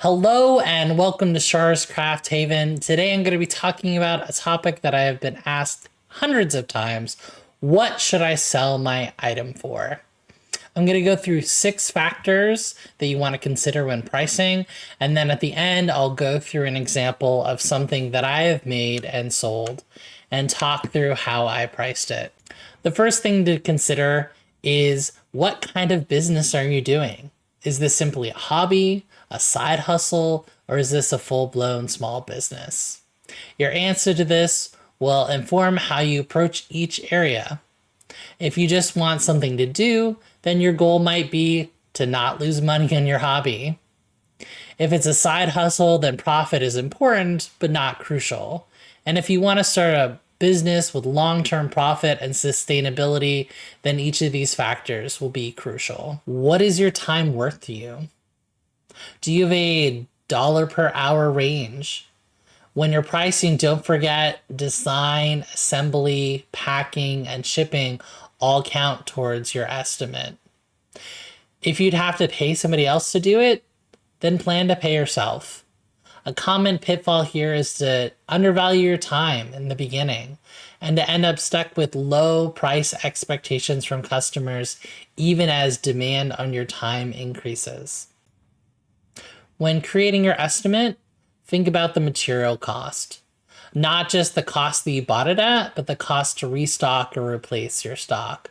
Hello and welcome to Shar's Craft Haven. Today I'm going to be talking about a topic that I have been asked hundreds of times. What should I sell my item for? I'm going to go through 6 factors that you want to consider when pricing, and then at the end I'll go through an example of something that I have made and sold and talk through how I priced it. The first thing to consider is what kind of business are you doing? Is this simply a hobby, a side hustle, or is this a full-blown small business? Your answer to this will inform how you approach each area. If you just want something to do, then your goal might be to not lose money in your hobby. If it's a side hustle, then profit is important, but not crucial. And if you want to start a business with long-term profit and sustainability, then each of these factors will be crucial. What is your time worth to you? Do you have a dollar per hour range? When you're pricing, don't forget design, assembly, packing, and shipping all count towards your estimate. If you'd have to pay somebody else to do it, then plan to pay yourself. A common pitfall here is to undervalue your time in the beginning and to end up stuck with low price expectations from customers even as demand on your time increases. When creating your estimate, think about the material cost. Not just the cost that you bought it at, but the cost to restock or replace your stock.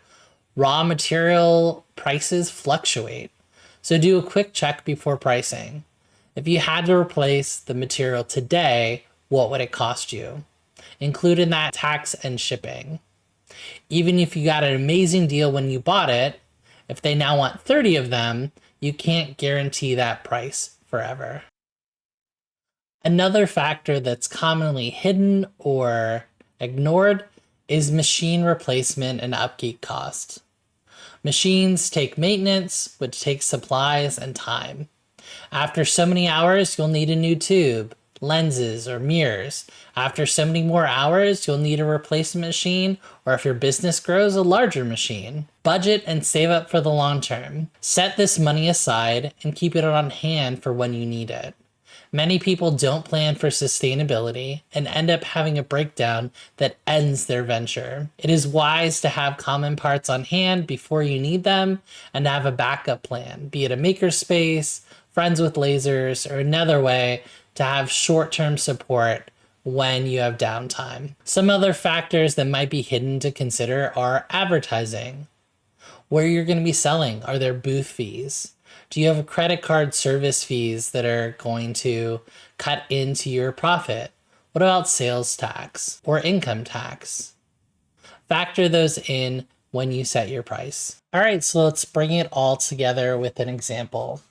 Raw material prices fluctuate, so do a quick check before pricing. If you had to replace the material today, what would it cost you? Include in that tax and shipping. Even if you got an amazing deal when you bought it, if they now want 30 of them, you can't guarantee that price forever. Another factor that's commonly hidden or ignored is machine replacement and upkeep cost. Machines take maintenance, which takes supplies and time. After so many hours, you'll need a new tube, lenses, or mirrors. After so many more hours, you'll need a replacement machine, or if your business grows, a larger machine. Budget and save up for the long term. Set this money aside and keep it on hand for when you need it. Many people don't plan for sustainability and end up having a breakdown that ends their venture. It is wise to have common parts on hand before you need them and to have a backup plan, be it a makerspace, friends with lasers, or another way to have short-term support when you have downtime. Some other factors that might be hidden to consider are advertising. Where you're going to be selling, are there booth fees? Do you have a credit card service fees that are going to cut into your profit? What about sales tax or income tax? Factor those in when you set your price. All right, so let's bring it all together with an example.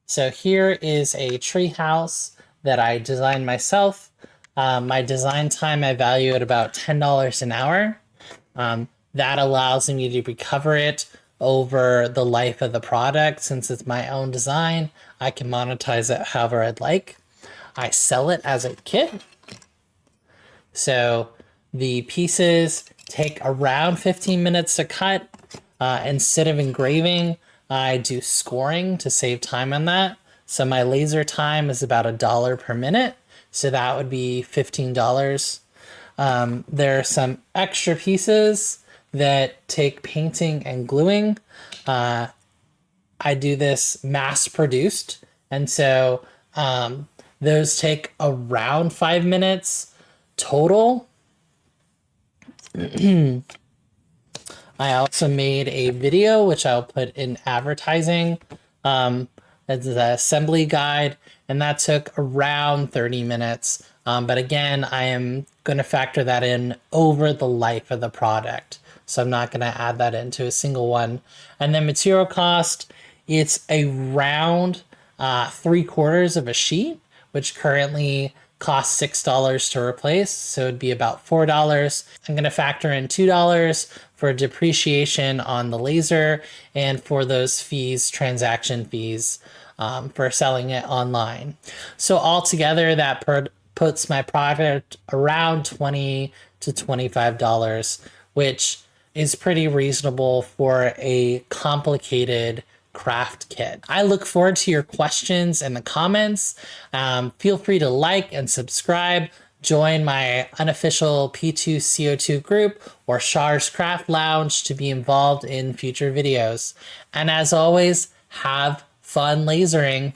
So here is a tree house that I designed myself. My design time I value at about $10 an hour. That allows me to recover it over the life of the product. Since it's my own design, I can monetize it however I'd like. I sell it as a kit. So the pieces take around 15 minutes to cut. Instead of engraving, I do scoring to save time on that. So my laser time is about $1 per minute. So that would be $15. There are some extra pieces that take painting and gluing. I do this mass produced. And so those take around 5 minutes total. I also made a video, which I'll put in advertising. It's an assembly guide, and that took around 30 minutes. But again, I am going to factor that in over the life of the product. So I'm not going to add that into a single one. And then material cost, it's around 3/4 of a sheet, which currently costs $6 to replace. So it'd be about $4. I'm going to factor in $2 for depreciation on the laser and for those fees, transaction fees, for selling it online. So altogether, that puts my profit around $20 to $25, which is pretty reasonable for a complicated craft kit. I look forward to your questions in the comments. Feel free to like and subscribe. Join my unofficial P2CO2 group or Shar's Craft Lounge to be involved in future videos. And as always, have fun lasering.